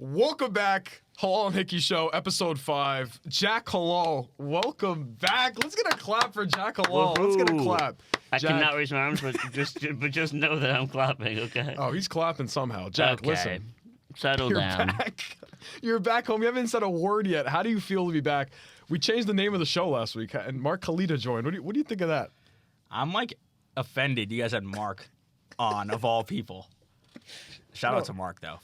Welcome back, Hallal and Hickey Show, episode 5. Jack Hallal, welcome back. Let's get a clap for Jack Hallal. Let's get a clap. I Jack. cannot raise my arms, but just know that I'm clapping, okay? Oh, he's clapping somehow. Jack, Okay. listen. Settle You're down. back. You're back home. You haven't said a word yet. How do you feel to be back? We changed the name of the show last week, and Mark Kalita joined. What do you think of that? I'm offended you guys had Mark on, of all people. Shout out to Mark though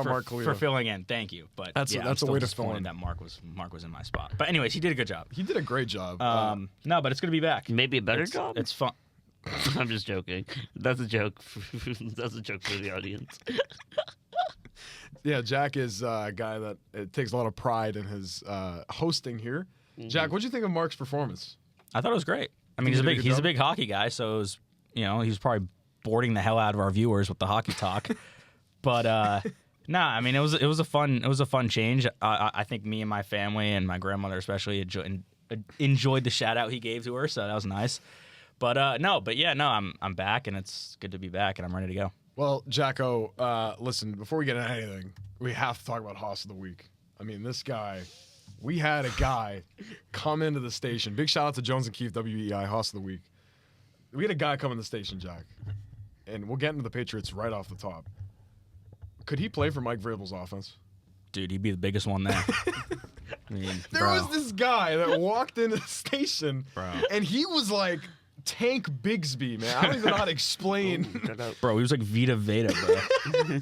Mark Kalita for filling in. Thank you. But that's I'm a still way to fill in. disappointed that Mark was in my spot. But anyways, he did a good job. He did a great job. No, but it's gonna be back. Maybe a better job? It's fun. I'm just joking. That's a joke. That's a joke for the audience. Yeah, Jack is a guy that takes a lot of pride in his hosting here. Mm-hmm. Jack, what'd you think of Mark's performance? I thought it was great. I mean, he's a big hockey guy, so it was, he was probably boring the hell out of our viewers with the hockey talk. But I mean, it was a fun change. I think me and my family and my grandmother especially enjoyed the shout out he gave to her, so that was nice. But I'm back, and it's good to be back, and I'm ready to go. Well, Jacko, listen, before we get into anything, we have to talk about Hoss of the Week. I mean, this guy, we had a guy come into the station. Big shout out to Jones and Keefe, WEI, Hoss of the Week. We had a guy come in the station, Jack, and we'll get into the Patriots right off the top. Could he play for Mike Vrabel's offense? Dude, he'd be the biggest one there. I mean, there was this guy that walked into the station, and he was like Tank Bigsby, man. I don't even know how to explain. Bro, he was like Vita Veda, bro.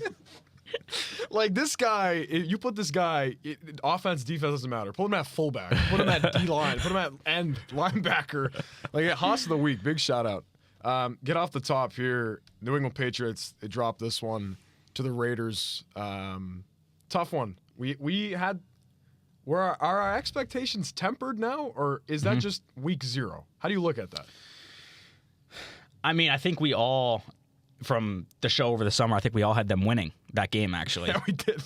Like this guy, you put this guy, offense, defense doesn't matter. Put him at fullback. Put him at D-line. Put him at end linebacker. Like Hoss of the Week, big shout out. Get off the top here. New England Patriots, they dropped this one to the Raiders. Tough one. Are our expectations tempered now, or is that just week 0? How do you look at that? I mean, I think we all, from the show over the summer, I think we all had them winning that game, actually. Yeah, we did.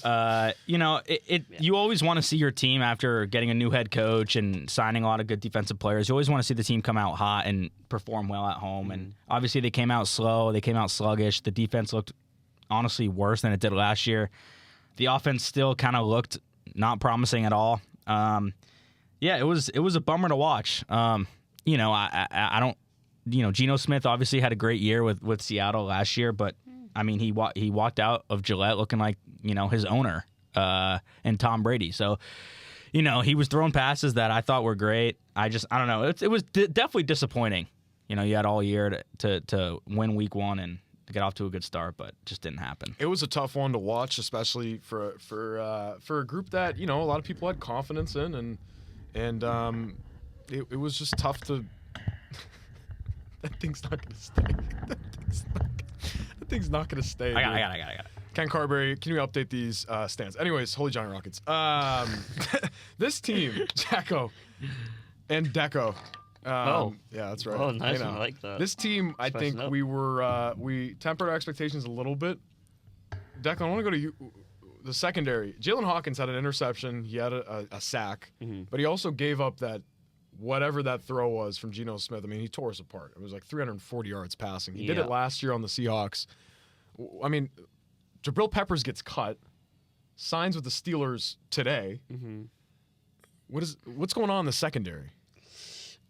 You always want to see your team after getting a new head coach and signing a lot of good defensive players. You always want to see the team come out hot and perform well at home. And obviously they came out slow. They came out sluggish. The defense looked honestly worse than it did last year. The offense still kind of looked not promising at all. It was a bummer to watch. I don't. Geno Smith obviously had a great year with Seattle last year, but I mean he walked out of Gillette looking like his owner and Tom Brady. So he was throwing passes that I thought were great. I don't know. It was definitely disappointing. You had all year to win week 1 and to get off to a good start, but just didn't happen. It was a tough one to watch, especially for a group that a lot of people had confidence in, and it was just tough to. That thing's not gonna stay. That thing's not gonna stay. I got it. Ken Carberry, can you update these stands? Anyways, Holy Johnny Rockets. This team, Jacko and Deco. Yeah, that's right. Oh, nice. I like that. This team, I think we tempered our expectations a little bit. Declan, I want to go to you. The secondary. Jalen Hawkins had an interception. He had a sack, but he also gave up that whatever that throw was from Geno Smith. I mean, he tore us apart. It was like 340 yards passing. He did it last year on the Seahawks. I mean, Jabril Peppers gets cut, signs with the Steelers today. What's going on in the secondary?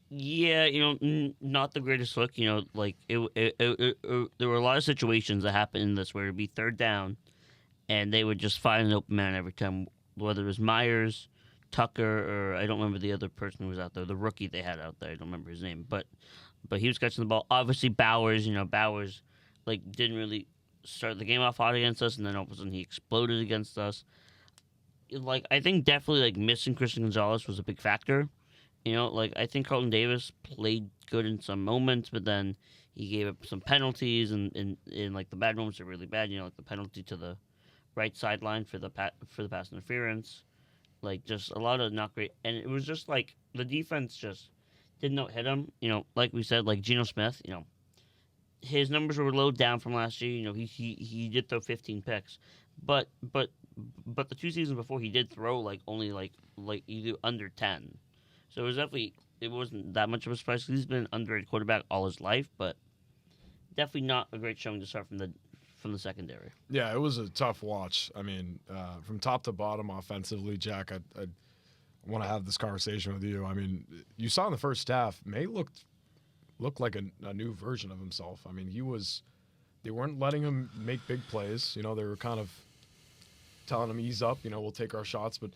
Yeah, not the greatest look. There were a lot of situations that happened in this where it'd be third down, and they would just find an open man every time, whether it was Myers, Tucker, or I don't remember the other person who was out there, the rookie they had out there. I don't remember his name, but he was catching the ball. Obviously, Bowers, didn't really start the game off hot against us, and then all of a sudden he exploded against us. I think definitely missing Christian Gonzalez was a big factor. I think Carlton Davis played good in some moments, but then he gave up some penalties, and the bad moments are really bad. The penalty to the right sideline for the pass interference. Just a lot of not great. And it was just the defense just did not hit him. Like we said, Geno Smith, his numbers were low down from last year. He did throw 15 picks. But the 2 seasons before he did throw only either under 10. So it wasn't that much of a surprise. He's been an underrated quarterback all his life, but definitely not a great showing to start from the secondary. Yeah, it was a tough watch. I mean, from top to bottom offensively, Jack, I want to have this conversation with you. I mean, you saw in the first half, Maye looked like a new version of himself. I mean, they weren't letting him make big plays. You know, they were kind of telling him, ease up, you know, we'll take our shots. But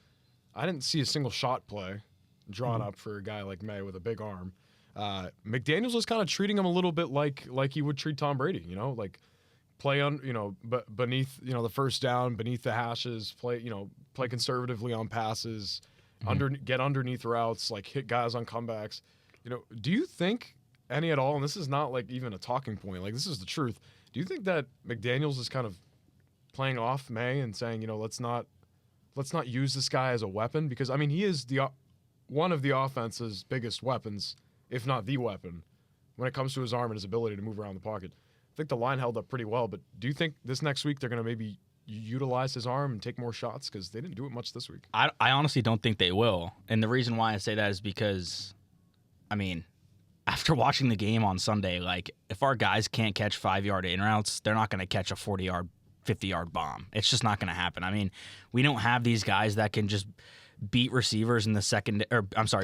I didn't see a single shot play drawn up for a guy like Maye with a big arm. McDaniels was kind of treating him a little bit like he would treat Tom Brady, you know, like play on, you know, beneath, you know, the first down, beneath the hashes, play conservatively on passes, get underneath routes, like hit guys on comebacks. You know, do you think any at all, and this is not like even a talking point, like this is the truth, do you think that McDaniels is kind of playing off Maye and saying, you know, let's not use this guy as a weapon? Because I mean, he is one of the offense's biggest weapons, if not the weapon, when it comes to his arm and his ability to move around the pocket. I think the line held up pretty well, but do you think this next week they're going to maybe utilize his arm and take more shots? Because they didn't do it much this week. I honestly don't think they will. And the reason why I say that is because, I mean, after watching the game on Sunday, like, if our guys can't catch 5-yard in routes, they're not going to catch a 40-yard, 50-yard bomb. It's just not going to happen. I mean, we don't have these guys that can just beat receivers in the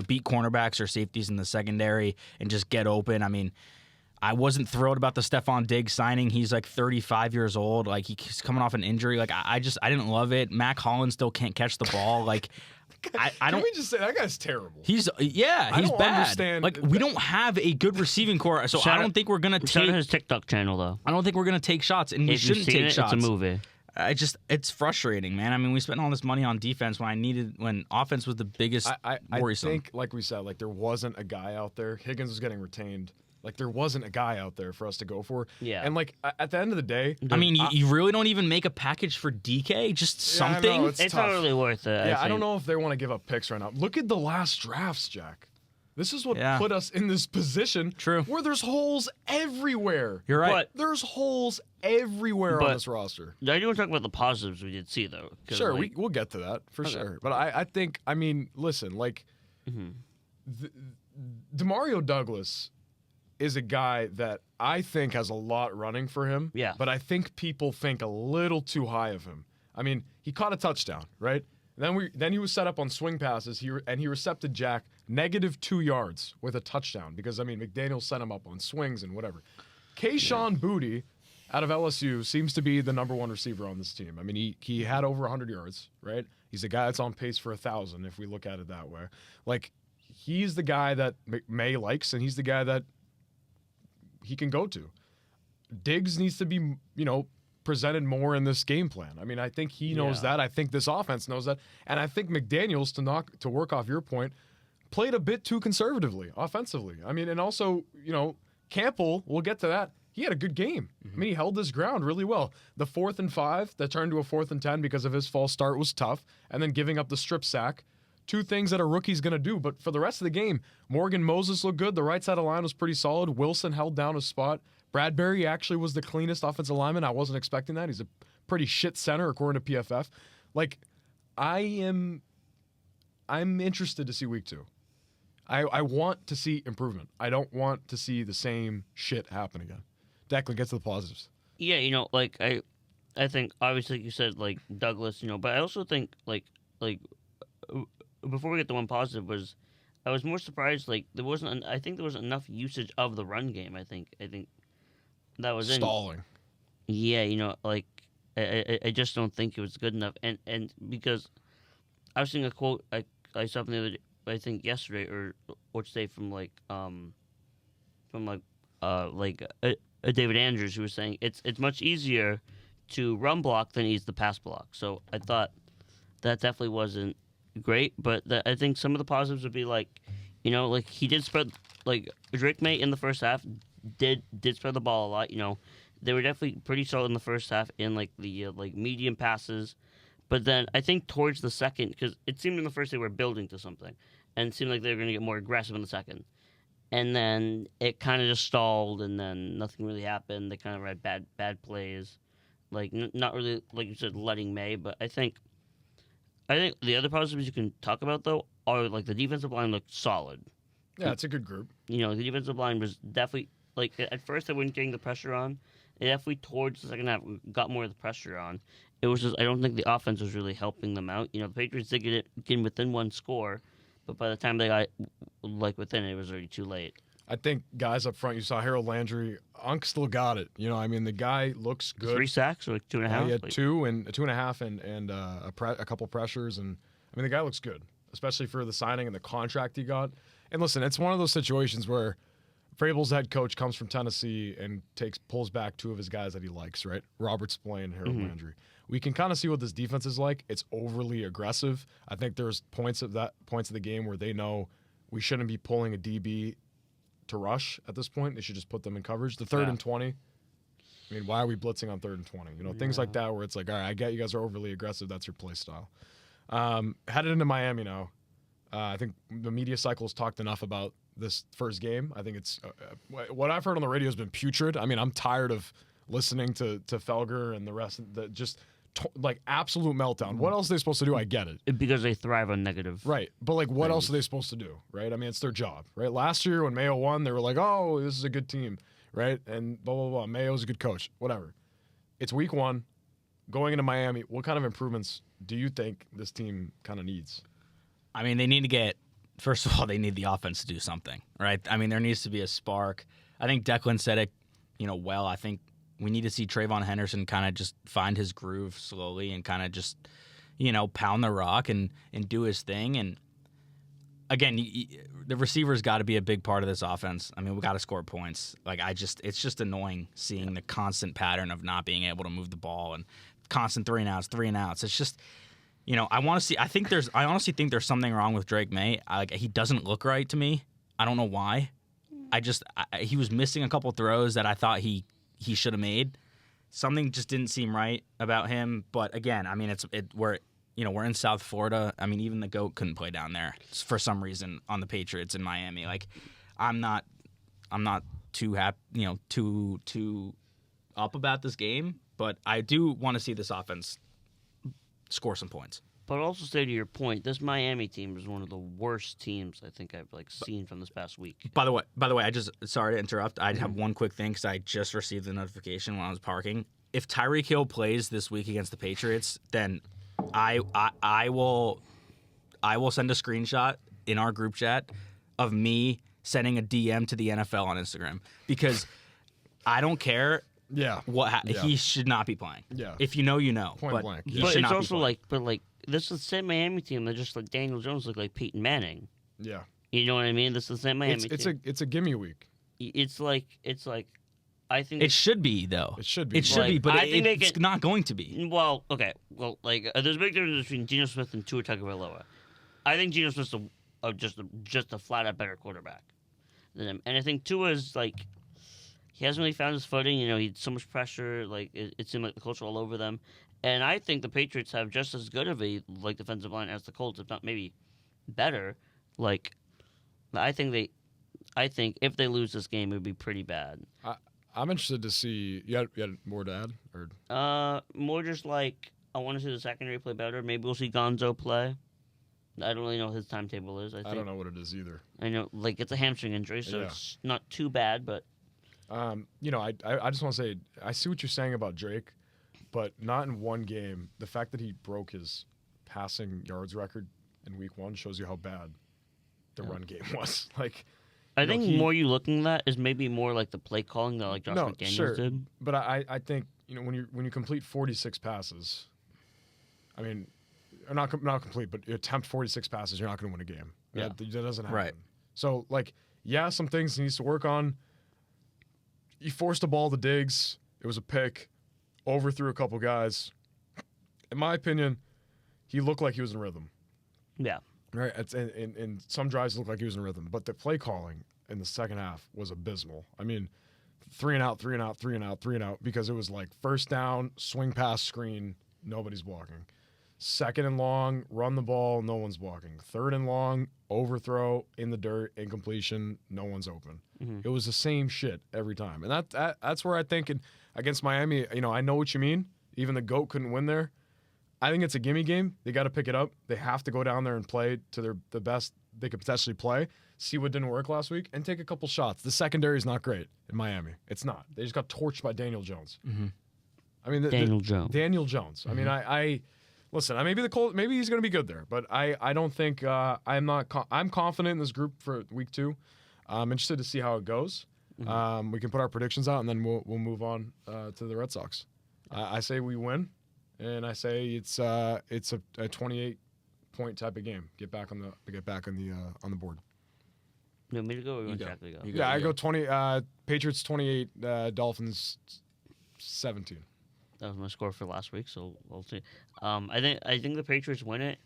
beat cornerbacks or safeties in the secondary and just get open. I mean, I wasn't thrilled about the Stephon Diggs signing. He's like 35 years old. Like, he's coming off an injury. Like, I didn't love it. Mac Hollins still can't catch the ball. Like, I don't. Can we just say that guy's terrible? He's bad. Understand like, we don't have a good receiving core, so I don't think we're gonna Shout take out his TikTok channel though. I don't think we're gonna take shots, and we If you've shouldn't seen take it, shots. it's a movie. It's frustrating, man. I mean, we spent all this money on defense when offense was the biggest worrisome. I think, like we said, like there wasn't a guy out there. Higgins was getting retained. Like, there wasn't a guy out there for us to go for. Yeah. And, like, at the end of the day... I mean, you really don't even make a package for DK? Just something? I know, It's tough. not really worth it. Yeah, I don't know if they want to give up picks right now. Look at the last drafts, Jack. This is what put us in this position where there's holes everywhere. You're right. But There's holes everywhere on this roster. I do want to talk about the positives we did see, though. Sure, we'll get to that, for sure. But I think, I mean, listen, like, DeMario Douglas is a guy that I think has a lot running for him. Yeah. But I think people think a little too high of him. I mean, he caught a touchdown, right? Then he was set up on swing passes. He recepted Jack -2 yards with a touchdown because, I mean, McDaniel sent him up on swings and whatever. Kayshon Boutte out of LSU seems to be the #1 receiver on this team. I mean, he had over 100 yards, right? He's a guy that's on pace for 1,000 if we look at it that way. Like, he's the guy that Maye likes, and he's the guy that he can go to. Diggs needs to be, presented more in this game plan. I mean, I think he knows that. I think this offense knows that. And I think McDaniels, to work off your point, played a bit too conservatively offensively. I mean, and also, Campbell, we'll get to that. He had a good game. I mean, he held his ground really well. The 4th and 5 that turned to a 4th and 10 because of his false start was tough. And then giving up the strip sack. 2 things that a rookie's going to do. But for the rest of the game, Morgan Moses looked good. The right side of the line was pretty solid. Wilson held down his spot. Bradbury actually was the cleanest offensive lineman. I wasn't expecting that. He's a pretty shit center according to PFF. Like, I'm interested to see week 2. I want to see improvement. I don't want to see the same shit happen again. Declan, get to the positives. Yeah, I think obviously you said like Douglas, but I also think like before we get to one positive was I was more surprised like I think there wasn't enough usage of the run game. I think that was stalling. Yeah, I just don't think it was good enough, and because I was seeing a quote I saw from the other day, I think yesterday or today from David Andrews, who was saying it's much easier to run block than it is the pass block. So I thought that definitely wasn't great, but I think some of the positives would be he did spread Drake Maye in the first half did spread the ball a lot. They were definitely pretty solid in the first half in the medium passes, but then I think towards the second, because it seemed in the first they were building to something, and it seemed like they were going to get more aggressive in the second, and then it kind of just stalled, and then nothing really happened. They kind of had bad plays, not really like you said letting Maye, but I think the other positives you can talk about, though, are, the defensive line looked solid. Yeah, it's a good group. The defensive line was definitely, at first they weren't getting the pressure on. if we towards the second half we got more of the pressure on, it was just I don't think the offense was really helping them out. The Patriots did get within one score, but by the time they got within it was already too late. I think guys up front, you saw Harold Landry. Unk still got it. The guy looks good. 3 sacks or 2.5. He had 2.5 and a couple pressures, and the guy looks good, especially for the signing and the contract he got. And listen, it's one of those situations where Vrabel's head coach comes from Tennessee and pulls back 2 of his guys that he likes, right? Robert Spillane and Harold Landry. We can kind of see what this defense is like. It's overly aggressive. I think there's points of the game where they know we shouldn't be pulling a DB to rush at this point. They should just put them in coverage. The 3rd and 20. Why are we blitzing on 3rd and 20? Things like that where it's like, all right, I get you guys are overly aggressive. That's your play style. Headed into Miami now. I think the media cycle has talked enough about this first game. I think it's what I've heard on the radio has been putrid. I'm tired of listening to Felger and the rest of the absolute meltdown. What else are they supposed to do? I get it. Because they thrive on negative. Right. But what else are they supposed to do? Right. It's their job. Right. Last year when Mayo won, they were like, oh, this is a good team. Right. And blah, blah, blah. Mayo's a good coach. Whatever. It's week 1. Going into Miami, what kind of improvements do you think this team kind of needs? They need to get, first of all, they need the offense to do something, right? There needs to be a spark. I think Declan said it, well. I think we need to see Trayvon Henderson kind of just find his groove slowly and kind of just, pound the rock and do his thing. And again, the receivers got to be a big part of this offense. We got to score points. It's just annoying seeing the constant pattern of not being able to move the ball and constant 3 and outs. It's just, I want to see. I honestly think there's something wrong with Drake Maye. He doesn't look right to me. I don't know why. He was missing a couple throws that I thought he should have made. Something just didn't seem right about him. But again, we're in South Florida. Even the GOAT couldn't play down there for some reason on the Patriots in Miami. I'm not too happy, too up about this game. But I do want to see this offense score some points. But also say to your point, this Miami team is one of the worst teams I think I've seen from this past week. By the way, sorry to interrupt. I have one quick thing because I just received the notification when I was parking. If Tyreek Hill plays this week against the Patriots, then I will send a screenshot in our group chat of me sending a DM to the NFL on Instagram because I don't care. Yeah. He should not be playing. Yeah. If you know, you know. Point blank. He but should it's not also be playing. this is the same Miami team that just Daniel Jones looked like Peyton Manning. Yeah. You know what I mean? This is the same Miami team. It's a gimme week. It's like I think it should be though. It should be. It should be, but it's not going to be. Well, okay. Well, there's a big difference between Geno Smith and Tua Tagovailoa. I think Geno Smith's just a flat out better quarterback than him, and I think Tua is he hasn't really found his footing. He had so much pressure. It seemed like the culture all over them. And I think the Patriots have just as good of a defensive line as the Colts, if not maybe better. I think if they lose this game, it would be pretty bad. I'm interested to see. You had more to add, or more just I want to see the secondary play better. Maybe we'll see Gonzo play. I don't really know what his timetable is. I don't know what it is either. I know it's a hamstring injury, so it's not too bad, but. I just want to say I see what you're saying about Drake, but not in one game. The fact that he broke his passing yards record in week 1 shows you how bad the run game was. I think more you looking at that is maybe more the play calling that Josh McDaniels did. But I think when you complete 46 passes, not complete, but you attempt 46 passes, you're not going to win a game. Yeah. That doesn't happen. Right. So some things he needs to work on. He forced a ball to Diggs. It was a pick. Overthrew a couple guys. In my opinion, he looked like he was in rhythm. Yeah. Right. In some drives, it looked like he was in rhythm. But the play calling in the second half was abysmal. 3 and out, 3 and out, 3 and out, 3 and out, because it was first down, swing pass, screen, nobody's blocking. 2nd and long, run the ball, no one's blocking. 3rd and long, overthrow, in the dirt, incompletion, no one's open. Mm-hmm. It was the same shit every time. And that's where I think against Miami, I know what you mean. Even the GOAT couldn't win there. I think it's a gimme game. They got to pick it up. They have to go down there and play to the best they could potentially play, see what didn't work last week, and take a couple shots. The secondary is not great in Miami. It's not. They just got torched by Daniel Jones. Mm-hmm. I mean, Daniel Jones. Daniel Jones. Mm-hmm. I mean, I listen. Maybe he's going to be good there, but I don't think I'm not. I'm confident in this group for week 2. I'm interested to see how it goes. We can put our predictions out, and then we'll move on to the Red Sox. I say we win, and I say it's a 28-point type of game. Get back on the board. You want me to go or you want go. Jack to go? You go. Yeah, I go 20. Patriots 28. Dolphins 17. That was my score for last week, so we'll see. I think the Patriots win it.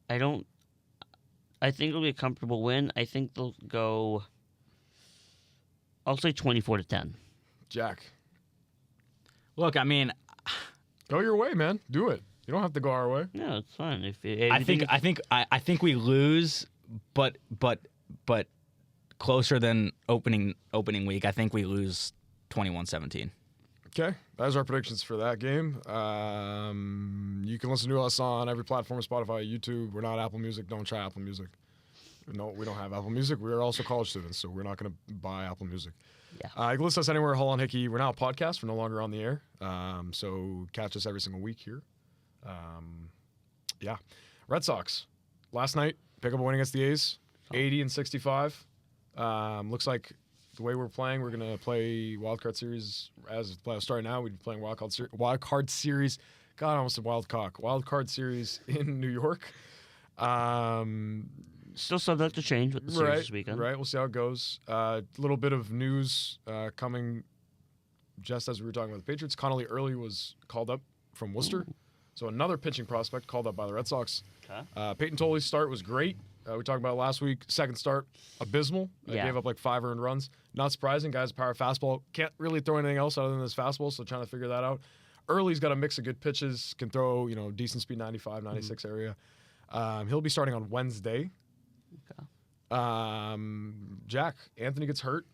I think it'll be a comfortable win. I think they'll go. I'll say 24-10. Jack, Look, I mean, go your way, man. Do it. You don't have to go our way. No, it's fine. I think we lose, but closer than opening week. I think we lose 21-17. Okay, that's our predictions for that game. You can listen to us on every platform: Spotify, YouTube. We're not Apple Music. Don't try Apple Music. No, we don't have Apple Music. We're also college students, so we're not going to buy Apple Music. Yeah. You can listen to us anywhere. Hallal and Hickey. We're now a podcast. We're no longer on the air. So catch us every single week here. Yeah. Red Sox. Last night, pick up a win against the A's. 80-65. Looks like the way we're playing, we're going to play Wild Card Series as the playoffs start now. We'd be playing Wild Card Series. God, I almost said Wild Card Series in New York. Still subject to change with the series this weekend. Right, we'll see how it goes. A little bit of news coming just as we were talking about the Patriots. Connelly Early was called up from Worcester. Ooh. So another pitching prospect called up by the Red Sox. Okay. Peyton Toley's start was great. We talked about it last week. Second start, abysmal. Yeah. Gave up like 5 earned runs. Not surprising. Guy's a power fastball. Can't really throw anything else other than his fastball, so trying to figure that out. Early's got a mix of good pitches. Can throw, decent speed, 95, 96 area. He'll be starting on Wednesday. Okay. Jack, Anthony gets hurt.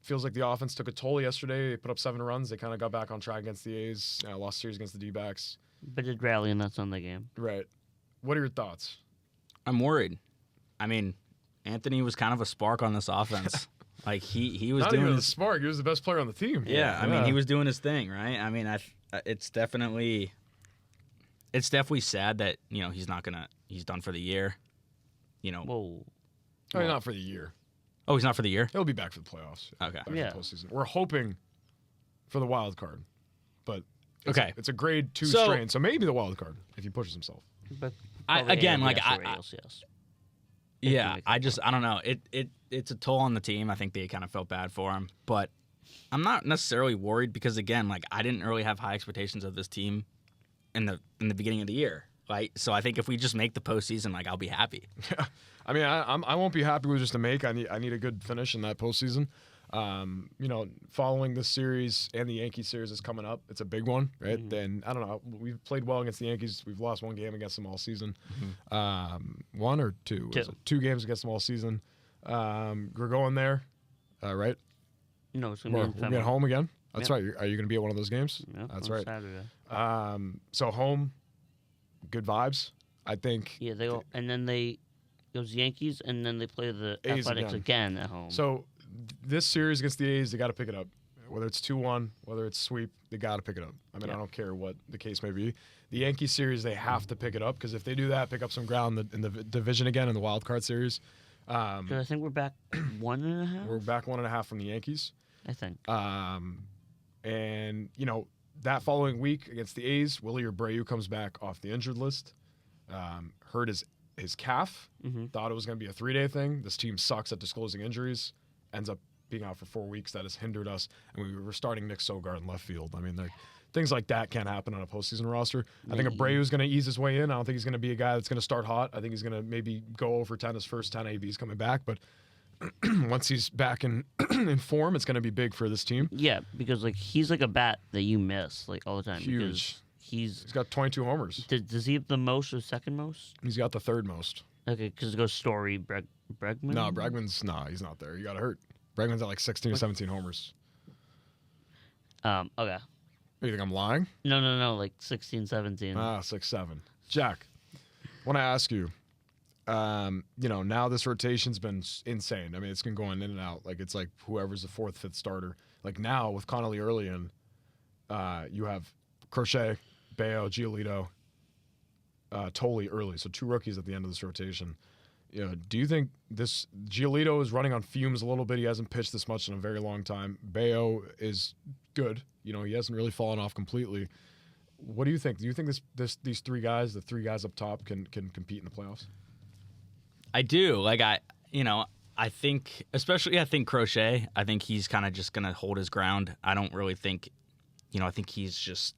Feels like the offense took a toll yesterday. They put up 7 runs. They kind of got back on track against the A's. Lost series against the D-backs. But did rally in that Sunday game. Right. What are your thoughts? I'm worried. I mean, Anthony was kind of a spark on this offense. Like he was Not doing even his the spark. He was the best player on the team. Yeah, I mean, he was doing his thing, right? I mean, it's definitely sad that he's done for the year. Whoa. I mean, not for the year. Oh, he's not for the year? He'll be back for the playoffs. Okay. Back for Yeah. the postseason. We're hoping for the wild card, but it's a grade 2 So- strain, so maybe the wild card if he pushes himself. But Again, probably like, ALDS or I- ALCS. Yeah, make I don't know. It's a toll on the team. I think they kind of felt bad for him, but I'm not necessarily worried because again, like I didn't really have high expectations of this team in the beginning of the year. Right? So I think if we just make the postseason, like I'll be happy. Yeah, I mean, I won't be happy with just a make. I need a good finish in that postseason. Following this series and the Yankee series is coming up. It's a big one, right? Mm-hmm. Then I don't know. We've played well against the Yankees. We've lost 1 game against them all season. Mm-hmm. 1 or 2? Two. Was it 2 games against them all season. We're going there, right? No, it's gonna be We're going home again. That's Yeah. right. Are you going to be at one of those games? Yeah, That's on right. Saturday. So home, good vibes. I think. Yeah, they go, and then it goes Yankees, and then they play the A's Athletics again at home. So this series against the A's, they got to pick it up. Whether it's 2-1, whether it's sweep, they got to pick it up. I mean, Yeah. I don't care what the case may be. The Yankee series, they have to pick it up because if they do that, pick up some ground in the division again in the wild card series. 'Cause I think we're back 1.5. We're back 1.5 from the Yankees. I think. And that following week against the A's, Willie Abreu comes back off the injured list. Hurt his calf. Mm-hmm. Thought it was going to be a 3-day thing. This team sucks at disclosing injuries. Ends up being out for 4 weeks. That has hindered us. And we were starting Nick Sogard in left field. I mean, things like that can't happen on a postseason roster. I think Abreu is going to ease his way in. I don't think he's going to be a guy that's going to start hot. I think he's going to maybe go over 10 his first 10 ABs coming back. But once he's back in form, it's going to be big for this team. Yeah, because he's like a bat that you miss all the time. Huge. Because He's got 22 homers. Does he have the most or second most? He's got the 3rd most. Okay, because it goes Story, Bregman. No, he's not there. He got hurt. Bregman's at like 16 or 17 homers. Okay. You think I'm lying? No, like 16, 17. 6, 7. Jack, want to ask you, Now this rotation's been insane. I mean, it's been going in and out. Like, it's like whoever's the 4th, 5th starter. Like, now with Connelly Early in, you have Crochet, Bayo, Giolito, Tolley early. So 2 rookies at the end of this rotation. Do you think this Giolito is running on fumes a little bit? He hasn't pitched this much in a very long time. Bayo is good. He hasn't really fallen off completely. What do you think? Do you think these 3 guys, the 3 guys up top, can compete in the playoffs? I do. I think, especially, I think Crochet, I think he's kind of just going to hold his ground. I don't really think, I think he's just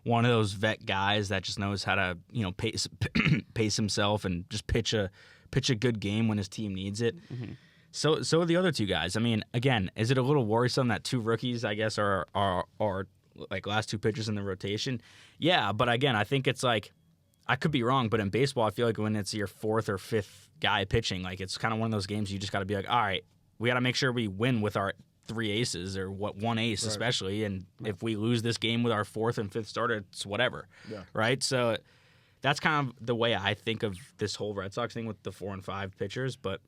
one of those vet guys that just knows how to, pace himself and just pitch a good game when his team needs it. Mm-hmm. So are the other 2 guys. I mean, again, is it a little worrisome that 2 rookies, I guess, are like last 2 pitchers in the rotation? Yeah, but again, I think it's like, I could be wrong, but in baseball, I feel like when it's your 4th or 5th guy pitching, like it's kind of one of those games you just got to be like, all right, we got to make sure we win with our 3 aces or 1 ace, right, especially. And if we lose this game with our 4th and 5th starter, it's whatever. Yeah. Right? So that's kind of the way I think of this whole Red Sox thing with the 4 and 5 pitchers. But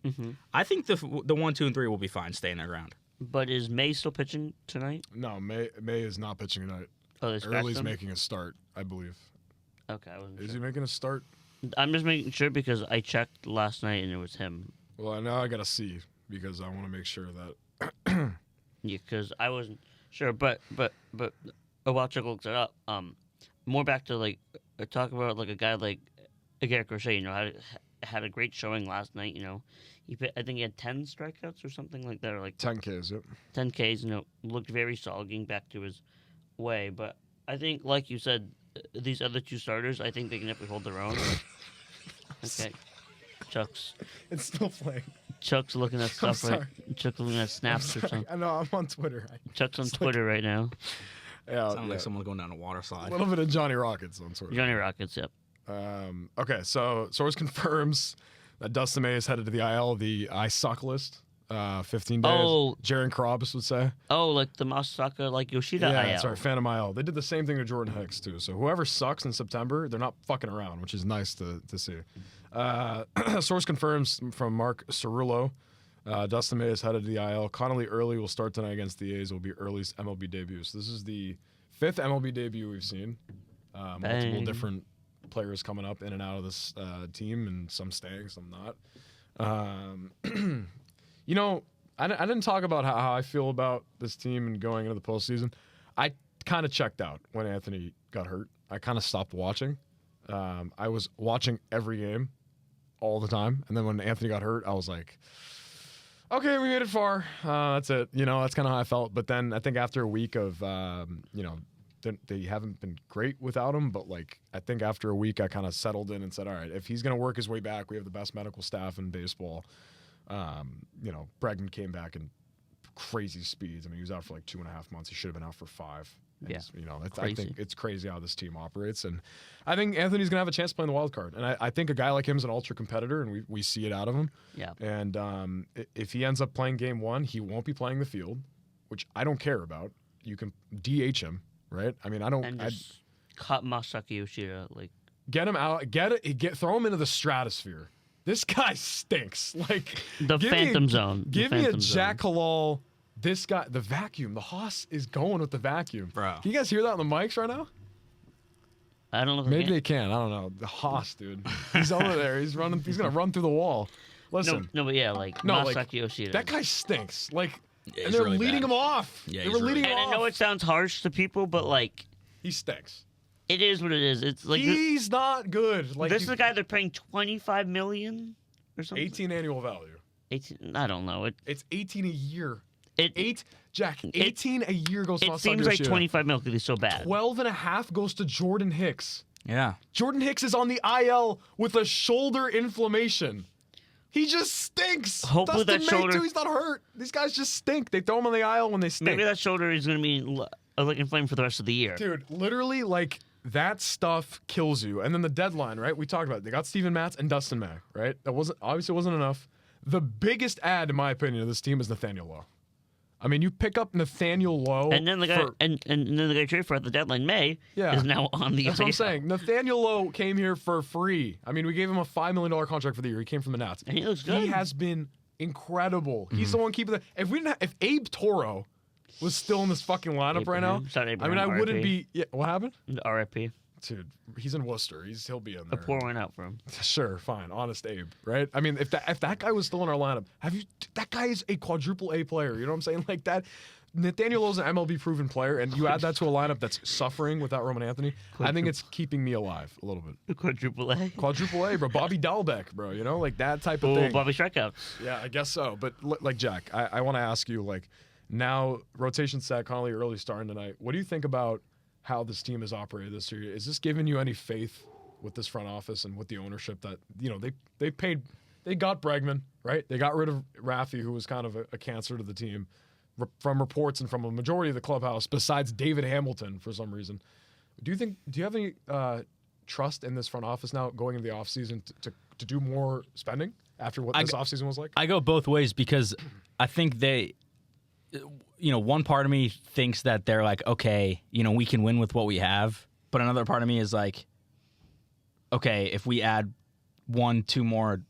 I think the 1, 2, and 3 will be fine staying their ground. But is Maye still pitching tonight? No, Maye is not pitching tonight. Oh, Early's making a start, I believe. Okay, I wasn't Is sure. he making a start? I'm just making sure because I checked last night and it was him. Well, now I got to see because I want to make sure that. Yeah, because I wasn't sure, but while Chuck looks it up, more back to talk about like a guy like Garrett Crochet. Had a great showing last night. I think he had 10 strikeouts or something like that, or like 10 Ks. Yep. 10 Ks. Looked very solid, getting back to his way. But I think, like you said, these other 2 starters, I think they can definitely hold their own. Okay, Chuck's. It's still playing. Chuck's looking at stuff right. Chuck's looking at snaps or something. I know, I'm on Twitter. Chuck's on Twitter right now. Yeah, sounds like someone going down a water slide. A little bit of Johnny Rockets on Twitter. Johnny Rockets, yep. Okay, so source confirms that Dustin Maye is headed to the IL, the I suck list. 15 days. Oh, Jaron Krabs would say. Oh, like the Masaka, like Yoshida IL. Yeah, sorry, Phantom IL. They did the same thing to Jordan Hicks too. So whoever sucks in September, they're not fucking around, which is nice to see. Source confirms from Mark Cerullo. Dustin Maye is headed to the IL. Connelly Early will start tonight against the A's. Will be Early's MLB debut. So this is the 5th MLB debut we've seen. Multiple different players coming up in and out of this team, and some staying, some not. I didn't talk about how I feel about this team and going into the postseason. I kind of checked out when Anthony got hurt. I kind of stopped watching. I was watching every game all the time. And then when Anthony got hurt, I was like, okay, we made it far. That's it. That's kind of how I felt. But then I think after a week of, they haven't been great without him. But, I think after a week, I kind of settled in and said, all right, if he's going to work his way back, we have the best medical staff in baseball. Bregman came back in crazy speeds. I mean, he was out for 2.5 months. He should have been out for 5. And Yeah, I think it's crazy how this team operates, and I think Anthony's gonna have a chance playing the wild card. And I think a guy like him is an ultra competitor, and we see it out of him. Yeah. And if he ends up playing game 1, he won't be playing the field, which I don't care about. You can DH him, right? I mean, I don't. And just cut Masaki Yoshida, get him out. Throw him into the stratosphere. This guy stinks. The Phantom Zone. Give me a Jack Hallal. This guy, the vacuum. The Haas is going with the vacuum. Bro. Can you guys hear that on the mics right now? I don't know if Maybe they can. I don't know. The Haas, dude. He's over there. He's running. He's going to run through the wall. Listen. No, but yeah, Masaki Yoshida. That guy stinks. And they're really leading bad. him off. Yeah, they were leading him and off. I know it sounds harsh to people, but he stinks. it is what it is. It's he's not good. This is a guy they're paying $25 million or something. 18 annual value. 18. I don't know. It's 18 a year. 18 a year goes to It Masaki seems like Yoshida. 25 mil because he's so bad. 12.5 goes to Jordan Hicks. Yeah. Jordan Hicks is on the IL with a shoulder inflammation. He just stinks. Hopefully Dustin that May shoulder- too, he's not hurt. These guys just stink. They throw him on the IL when they stink. Maybe that shoulder is going to be inflamed for the rest of the year. Dude, literally, that stuff kills you. And then the deadline, right? We talked about it. They got Steven Matz and Dustin May, right? That wasn't enough. The biggest add, in my opinion, of this team is Nathaniel Lowe. I mean, you pick up Nathaniel Lowe, And then the guy and then the guy traded for at the deadline, Maye, is now on the. That's what I'm saying. Nathaniel Lowe came here for free. I mean, we gave him a $5 million contract for the year. He came from the Nats. And he looks good. He has been incredible. He's the one keeping the. If Abe Toro was still in this fucking lineup right now, I mean, I wouldn't be. Yeah, what happened? RIP. Dude, he's in Worcester. He'll be in there. Pour one out for him. Sure, fine. Honest Abe, right? I mean, if that guy was still in our lineup, that guy is a quadruple A player. You know what I'm saying? Like that. Nathaniel Lowe's an MLB proven player, and you add that to a lineup that's suffering without Roman Anthony. I think it's keeping me alive a little bit. Quadruple A. Quadruple A, bro. Bobby Dalbec, bro. You know, like that type of thing. Bobby strikeouts. Yeah, I guess so. But like Jack, I want to ask you, like, now rotation set, Connelly Early starting tonight. What do you think about how this team has operated this year? Is this giving you any faith with this front office and with the ownership that, you know, they got Bregman, right? They got rid of Raffy, who was kind of a cancer to the team from reports and from a majority of the clubhouse, besides David Hamilton for some reason. Do you have any trust in this front office now going into the offseason to do more spending after what this offseason was like? I go both ways because I think one part of me thinks that they're like, okay, we can win with what we have. But another part of me is like, okay, if we add 1-2 more,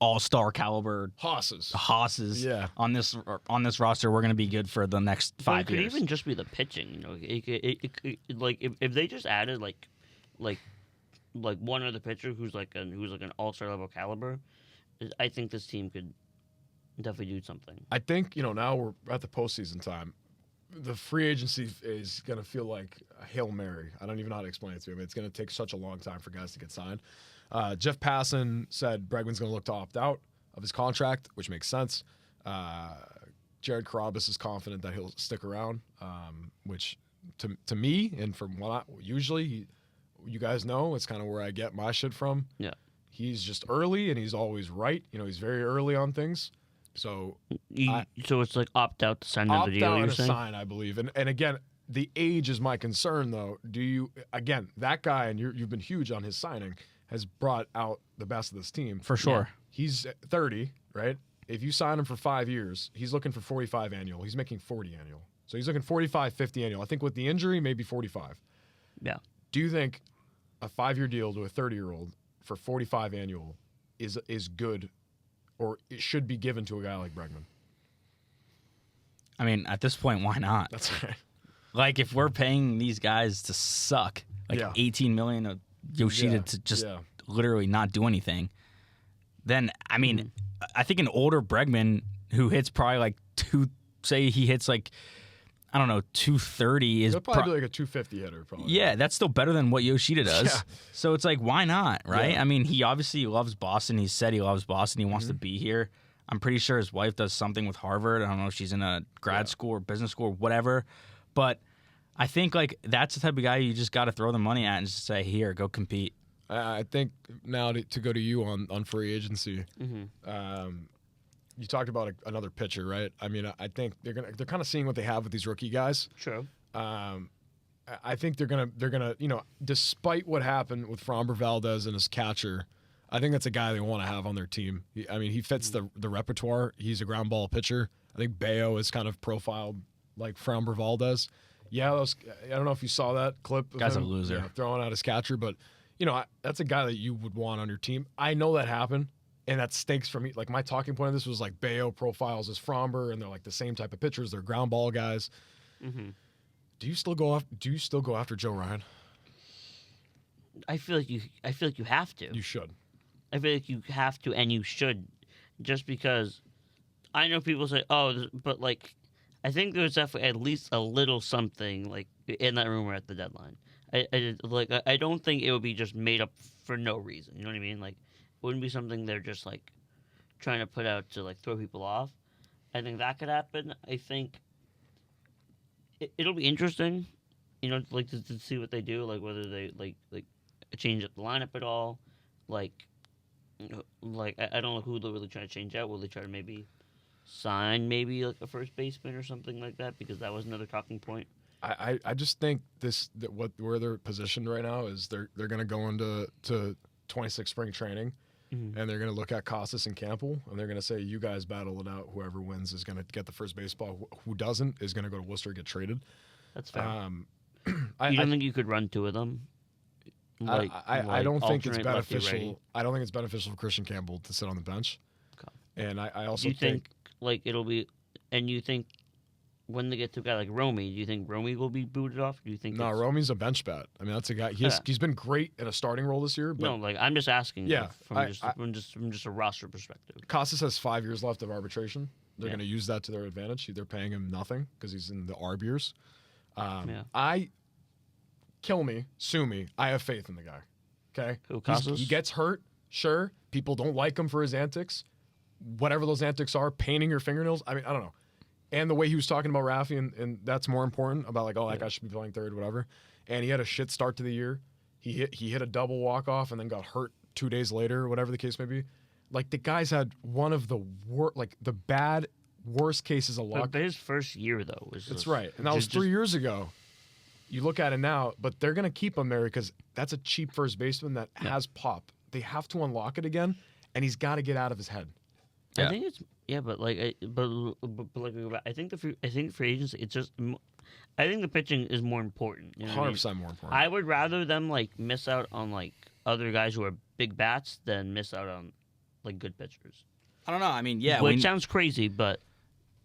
all-star caliber hosses on this roster, we're going to be good for the next 5 years. It could even just be the pitching, like if they just added like one other pitcher who's like an all-star level caliber, I think this team could definitely do something. I think, now we're at the postseason time. The free agency is going to feel like a Hail Mary. I don't even know how to explain it to you. It's going to take such a long time for guys to get signed. Jeff Passan said Bregman's going to look to opt out of his contract, which makes sense. Jared Carrabis is confident that he'll stick around, which to me, and from what usually, you guys know, it's kind of where I get my shit from. Yeah. He's just early, and he's always right. He's very early on things. So so it's like opt out to sign another deal. Opt out and sign, I believe. And again, the age is my concern, though. That guy, and you've been huge on his signing, has brought out the best of this team. For sure. Yeah. He's 30, right? If you sign him for 5 years, he's looking for 45 annual. He's making 40 annual. So he's looking 45, 50 annual. I think with the injury, maybe 45. Yeah. Do you think a 5-year deal to a 30-year-old for 45 annual is good, or it should be given to a guy like Bregman? I mean, at this point, why not? That's right. Like, if we're paying these guys to suck, like $18 million of Yoshida to just literally not do anything, then, I mean, I think an older Bregman who hits probably like he hits like, I don't know, 230 is he'll probably be like a 250 hitter. Probably. Yeah, that's still better than what Yoshida does. Yeah. So it's like, why not, right? Yeah. I mean, he obviously loves Boston. He said he loves Boston. He wants to be here. I'm pretty sure his wife does something with Harvard. I don't know if she's in a grad school or business school or whatever. But I think, like, that's the type of guy you just got to throw the money at and just say, here, go compete. I think now to go to you on free agency, you talked about another pitcher, right? I mean, I think they're kind of seeing what they have with these rookie guys. True. I think they're gonna despite what happened with Framber Valdez and his catcher, I think that's a guy they want to have on their team. He fits the repertoire. He's a ground ball pitcher. I think Bayo is kind of profiled like Framber Valdez. Yeah, I don't know if you saw that clip. Guy's him, a loser. Throwing out his catcher, but that's a guy that you would want on your team. I know that happened, and that stinks for me. Like, my talking point of this was like Bayo profiles as Framber, and they're like the same type of pitchers. They're ground ball guys. Mm-hmm. Do you still go after Joe Ryan? I feel like you have to. You should. I feel like you have to, and you should, just because I know people say, "Oh," but like, I think there's definitely at least a little something like in that rumor at the deadline. I don't think it would be just made up for no reason. You know what I mean? Like, it wouldn't be something they're just like trying to put out to like throw people off. I think that could happen. I think it'll be interesting, like to see what they do, like whether they like change up the lineup at all. Like I don't know who they'll really try to change out. Will they try to maybe sign like a first baseman or something like that? Because that was another talking point. I just think where they're positioned right now is they're going to go into 26 spring training, and they're going to look at Costas and Campbell, and they're going to say, you guys battle it out. Whoever wins is going to get the first baseball. Who doesn't is going to go to Worcester and get traded. That's fair. I you don't think you could run 2 of them? I don't think it's alternate lefty, beneficial. righty? I don't think it's beneficial for Christian Campbell to sit on the bench. Okay. And I also Do you think like it'll be, and you think when they get to a guy like Romy, do you think Romy will be booted off? Do you think? No, Romy's a bench bat. I mean, that's a guy. He's been great in a starting role this year. But No, like I'm just asking. Yeah, from just a roster perspective. Costas has 5 years left of arbitration. They're Yeah. going to use that to their advantage. They're paying him nothing because he's in the ARB years. Yeah. Kill me, sue me. I have faith in the guy. Okay, Who, Costas? He gets hurt. Sure, people don't like him for his antics. Whatever those antics are, painting your fingernails. I mean, I don't know. And the way he was talking about Rafi, and that's more important about like, oh, that guy should be playing third, whatever. And he had a shit start to the year. He hit a double walk off and then got hurt 2 days later, whatever the case may be. Like the guy's had one of the worst cases of luck. But his first year though was. That's right, and that was 3 years ago. You look at it now, but they're going to keep him there because that's a cheap first baseman that has pop. They have to unlock it again, and he's got to get out of his head. Yeah. I think it's but like I think for agents it's just I think the pitching is more important. You know what I mean? 100% more important. I would rather them like miss out on like other guys who are big bats than miss out on like good pitchers. I don't know. I mean, yeah. Which sounds crazy, but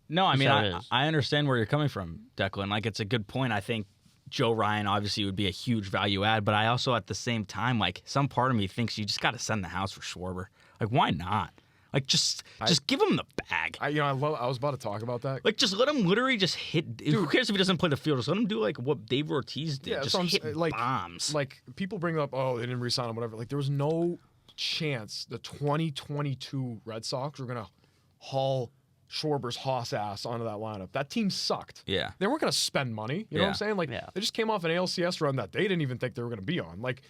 no, I mean, how it is. I understand where you're coming from, Declan. Like, it's a good point. I think Joe Ryan obviously would be a huge value add, but I also at the same time, like, some part of me thinks you just got to send the house for Schwarber. Like, why not? Like, just give him the bag. I was about to talk about that. Like, just let him literally just hit. Who cares if he doesn't play the field? Just let him do like what Dave Ortiz did. Yeah, just hit like, bombs. Like people bring up, oh, they didn't re-sign him, whatever. Like there was no chance the 2022 Red Sox were gonna haul Schwarber's hoss ass onto that lineup. That team sucked. Yeah. They weren't gonna spend money. You know what I'm Yeah. saying? Like they just came off an ALCS run that they didn't even think they were gonna be on. Like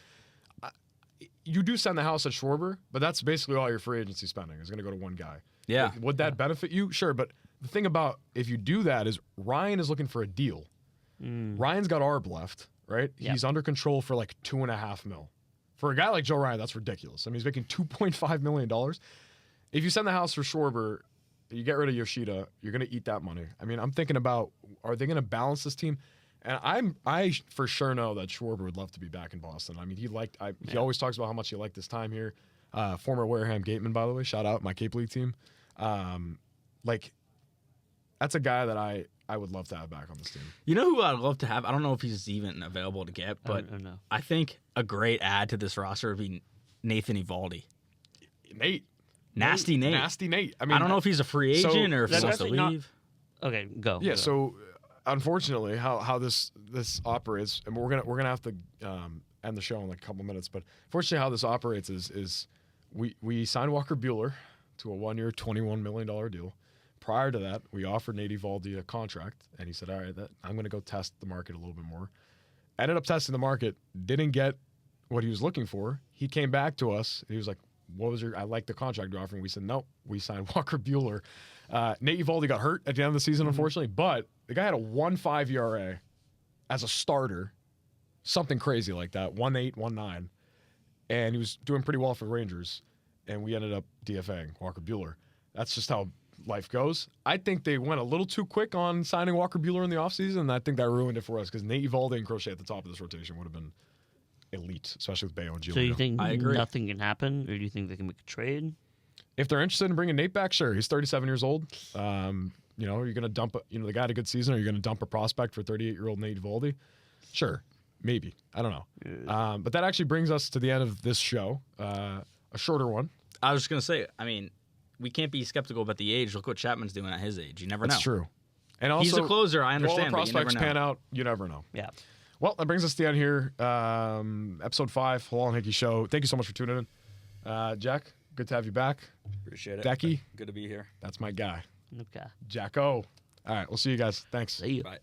you do send the house at Schwarber, but that's basically all your free agency spending is gonna go to one guy. Yeah. Would that benefit you? Sure, but the thing about if you do that is Ryan is looking for a deal. Ryan's got ARB left, right? Yeah. He's under control for like $2.5 million. For a guy like Joe Ryan, that's ridiculous. I mean, he's making $2.5 million. If you send the house for Schwarber, you get rid of Yoshida, you're going to eat that money. I mean, I'm thinking about, are they going to balance this team? And I for sure know that Schwarber would love to be back in Boston. I mean, he always talks about how much he liked his time here. Former Wareham Gateman, by the way, shout out my Cape League team. Like, that's a guy that I would love to have back on this team. You know who I'd love to have? I don't know if he's even available to get, but I think a great add to this roster would be Nathan Eovaldi. Nate. Nasty Nate. Nasty Nate. I mean, I don't know if he's a free agent or if he wants to leave. Okay, go. Yeah, go. so unfortunately, how this operates, and we're gonna have to end the show in like a couple minutes, but fortunately, how this operates is we signed Walker Buehler to a 1-year, $21 million deal. Prior to that, we offered Nate Eovaldi a contract, and he said, all right, I'm going to go test the market a little bit more. Ended up testing the market, didn't get what he was looking for. He came back to us. He was like, I like the contract you're offering. We said, nope, we signed Walker Buehler. Nate Eovaldi got hurt at the end of the season, unfortunately, but the guy had a 1.5 ERA as a starter, something crazy like that, 1.8, 1.9, and he was doing pretty well for the Rangers, and we ended up DFAing Walker Buehler. That's just how life goes. I think they went a little too quick on signing Walker Buehler in the offseason, and I think that ruined it for us because Nate Eovaldi and Crochet at the top of this rotation would have been elite, especially with Bayo and Giolito. So you think I agree. nothing can happen, or do you think they can make a trade? If they're interested in bringing Nate back, sure. He's 37 years old. You know, you're going to dump, the guy had a good season, or you're going to dump a prospect for 38-year-old Nate Eovaldi? Sure. Maybe. I don't know. But that actually brings us to the end of this show, a shorter one. I was just going to say, I mean, we can't be skeptical about the age. Look what Chapman's doing at his age. You never know. That's true. And also, he's a closer, I understand, all the but you never prospects know. pan out, you never know. Yeah. Well, that brings us to the end here. Episode 5, Hallal and Hickey Show. Thank you so much for tuning in. Jack, good to have you back. Appreciate it. Decky, Good to be here. that's my guy. Okay. Jacko. All right, we'll see you guys. Thanks. See you. Bye.